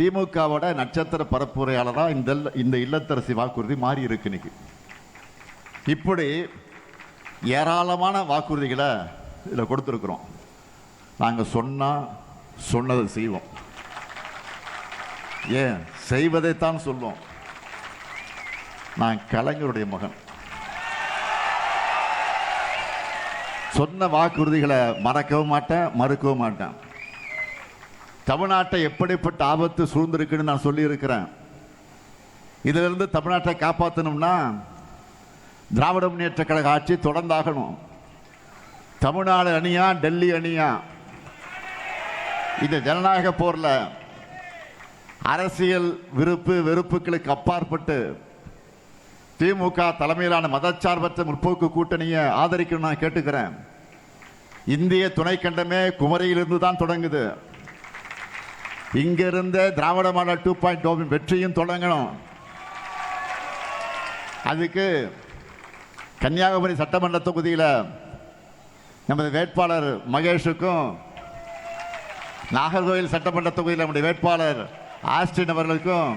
திமுகவோட நட்சத்திர பரப்புரையாளராக இந்த இல்லத்தரசி வாக்குறுதி மாறி இருக்கு இன்னைக்கு. இப்படி ஏராளமான வாக்குறுதிகளை இதில் கொடுத்துருக்குறோம். நாங்கள் சொன்னதை செய்வோம், ஏன் செய்வதைத்தான் சொல்லுவோம். நான் கலைஞருடைய மகன். சொன்ன வாக்குறுதிகளை மறக்கவும் மாட்டேன், மறுக்கவும் மாட்டேன். தமிழ்நாட்டை எப்படிப்பட்ட ஆபத்து சூழ்ந்திருக்குன்னு நான் சொல்லியிருக்கிறேன். இதிலிருந்து தமிழ்நாட்டை காப்பாற்றணும்னா திராவிட முன்னேற்ற கழக ஆட்சி தொடர்ந்தாகணும். தமிழ்நாடு அணியா டெல்லி அணியா? இந்த ஜனநாயக போரில் அரசியல் வெறுப்புகளுக்கு அப்பாற்பட்டு திமுக தலைமையிலான மதச்சார்பற்ற முற்போக்கு கூட்டணியை ஆதரிக்கணும் நான் கேட்டுக்கிறேன். இந்திய துணைக்கண்டமே குமரியிலிருந்து தான் தொடங்குது. இங்கிருந்த திராவிட மாடல் 2.0 வெற்றியும் தொடங்கணும். அதுக்கு கன்னியாகுமரி சட்டமன்ற தொகுதியில் நமது வேட்பாளர் மகேஷுக்கும், நாகர்கோவில் சட்டமன்ற தொகுதியில் நம்முடைய வேட்பாளர் ஆஸ்டின் அவர்களுக்கும்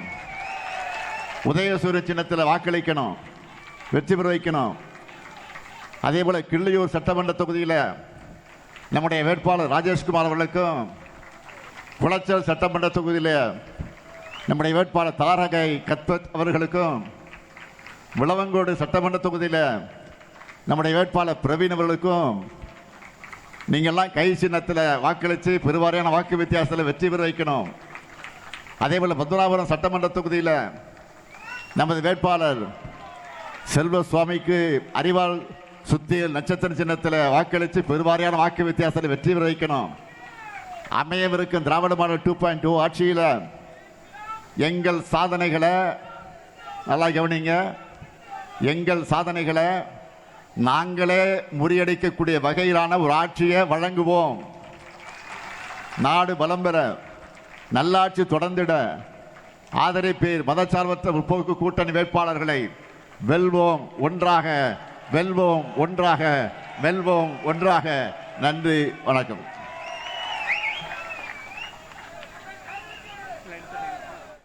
உதயசூரிய சின்னத்தில் வாக்களிக்கணும், வெற்றி பெற வைக்கணும். அதே போல கிள்ளியூர் சட்டமன்ற தொகுதியில் நம்முடைய வேட்பாளர் ராஜேஷ்குமார் அவர்களுக்கும், குளச்சல் சட்டமன்ற தொகுதியில் நம்முடைய வேட்பாளர் தாரகை கத்பத் அவர்களுக்கும், விளவங்கோடு சட்டமன்ற தொகுதியில் நம்முடைய வேட்பாளர் பிரவீன் அவர்களுக்கும் நீங்கள்லாம் கை சின்னத்தில் வாக்களித்து பெருவாரியான வாக்கு வித்தியாசத்தில் வெற்றி பெற வைக்கணும். அதே போல் பத்மநாபபுரம் சட்டமன்ற தொகுதியில் நமது வேட்பாளர் செல்வ சுவாமிக்கு அறிவால் சுத்தியல் நட்சத்திர சின்னத்தில் வாக்களித்து பெருவாரியான வாக்கு வித்தியாசத்தில் வெற்றி பெற வைக்கணும். அமையவிருக்கும் திராவிட மாடல் 2.0 ஆட்சியில் எங்கள் சாதனைகளை நல்லா கவனிங்க. எங்கள் சாதனைகளை நாங்களே முறியடிக்கக்கூடிய வகையிலான ஒரு ஆட்சியை வழங்குவோம். நாடு பலம் பெற, நல்லாட்சி தொடர்ந்திட ஆதரிப்பீர். மதச்சார்பற்ற முற்போக்கு கூட்டணி வேட்பாளர்களை வெல்வோம் ஒன்றாக, வெல்வோம் ஒன்றாக, வெல்வோம் ஒன்றாக. நன்றி, வணக்கம்.